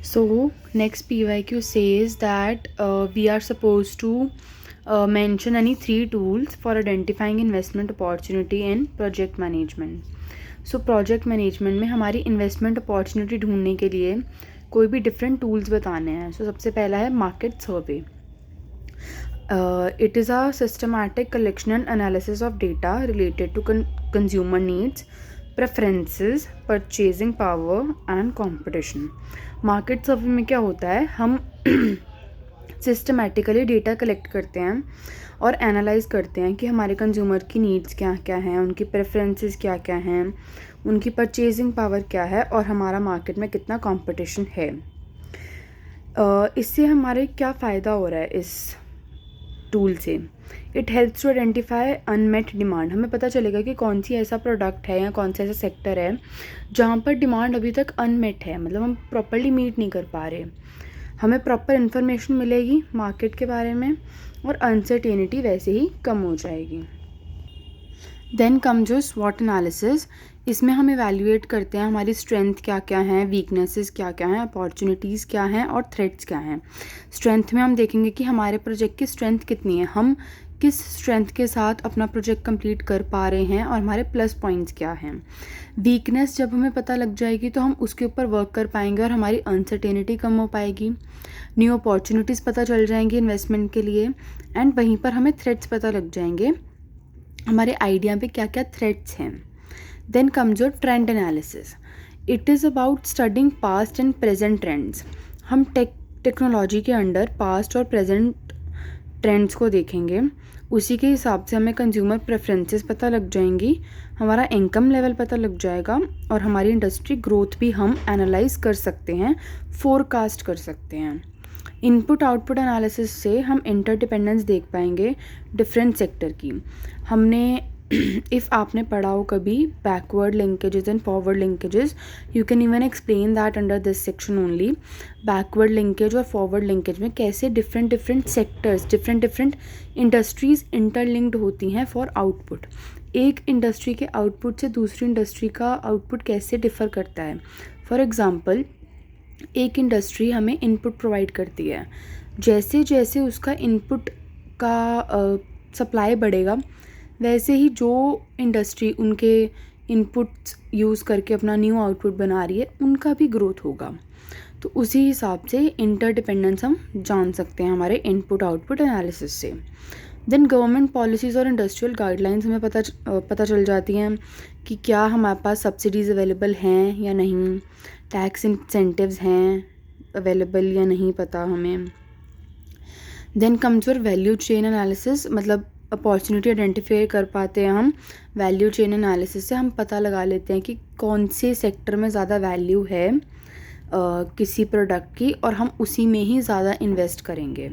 So next PYQ says that we are supposed to mention any 3 tools for identifying investment opportunity in project management. So project management में हमारी investment opportunity ढूंढने के लिए कोई भी different tools बताने हैं. सो सबसे पहला है market survey. It is a systematic collection and analysis of data related to consumer needs, preferences, purchasing power and competition. Market सर्वे में क्या होता है, हम सिस्टमेटिकली डेटा कलेक्ट करते हैं और एनालाइज करते हैं कि हमारे कंज्यूमर की नीड्स क्या क्या हैं, उनकी प्रेफरेंसेस क्या क्या हैं, उनकी परचेजिंग पावर क्या है और हमारा मार्केट में कितना कंपटीशन है. इससे हमारे क्या फ़ायदा हो रहा है इस टूल से. It helps to identify unmet demand. हमें पता चलेगा कि कौन सी ऐसा प्रोडक्ट है या कौन सा ऐसा सेक्टर है जहाँ पर डिमांड अभी तक अनमेट है, मतलब हम प्रॉपरली मीट नहीं कर पा रहे. हमें प्रॉपर इन्फॉर्मेशन मिलेगी मार्केट के बारे में और अनसर्टेनिटी वैसे ही कम हो जाएगी. देन कम्स योर स्वॉट एनालिसिस. इसमें हम इवैल्यूएट करते हैं हमारी स्ट्रेंथ क्या क्या हैं, वीकनेसेस क्या क्या हैं, अपॉर्चुनिटीज़ क्या हैं और थ्रेट्स क्या हैं. स्ट्रेंथ में हम देखेंगे कि हमारे प्रोजेक्ट की स्ट्रेंथ कितनी है, हम किस स्ट्रेंथ के साथ अपना प्रोजेक्ट कंप्लीट कर पा रहे हैं और हमारे प्लस पॉइंट्स क्या हैं. वीकनेस जब हमें पता लग जाएगी तो हम उसके ऊपर वर्क कर पाएंगे और हमारी अनसर्टेनिटी कम हो पाएगी. न्यू अपॉर्चुनिटीज़ पता चल जाएंगी इन्वेस्टमेंट के लिए एंड वहीं पर हमें थ्रेट्स पता लग जाएंगे, हमारे आइडिया पे क्या क्या थ्रेट्स हैं. Then comes your trend analysis. It is about studying past and present trends. हम टेक्नोलॉजी के अंडर पास्ट और प्रेजेंट ट्रेंड्स को देखेंगे, उसी के हिसाब से हमें कंज्यूमर प्रेफरेंसेस पता लग जाएंगी, हमारा इनकम लेवल पता लग जाएगा और हमारी इंडस्ट्री ग्रोथ भी हम एनालाइज कर सकते हैं, फोरकास्ट कर सकते हैं. इनपुट आउटपुट एनालिसिस से हम इंटरडिपेंडेंस देख पाएंगे डिफरेंट सेक्टर की. हमने इफ़ आपने पढ़ा हो कभी backward linkages and forward linkages, you can even explain that under this section only. Backward linkage और फॉरवर्ड लिंकेज में कैसे different sectors, different industries interlinked होती हैं फॉर आउटपुट. एक इंडस्ट्री के आउटपुट से दूसरी इंडस्ट्री का आउटपुट कैसे डिफ़र करता है. फॉर एग्ज़ाम्पल, एक इंडस्ट्री हमें इनपुट प्रोवाइड करती है, जैसे जैसे उसका इनपुट का सप्लाई बढ़ेगा वैसे ही जो इंडस्ट्री उनके इनपुट्स यूज़ करके अपना न्यू आउटपुट बना रही है उनका भी ग्रोथ होगा. तो उसी हिसाब से इंटरडिपेंडेंस हम जान सकते हैं हमारे इनपुट आउटपुट एनालिसिस से. देन गवर्नमेंट पॉलिसीज़ और इंडस्ट्रियल गाइडलाइंस हमें पता चल जाती हैं कि क्या हमारे पास सब्सिडीज़ अवेलेबल हैं या नहीं, टैक्स इंसेंटिव्स हैं अवेलेबल या नहीं पता हमें. Then comes your value chain analysis. मतलब अपॉर्चुनिटी आइडेंटिफाई कर पाते हैं हम वैल्यू चेन एनालिसिस से. हम पता लगा लेते हैं कि कौन से सेक्टर में ज़्यादा वैल्यू है किसी प्रोडक्ट की और हम उसी में ही ज़्यादा इन्वेस्ट करेंगे.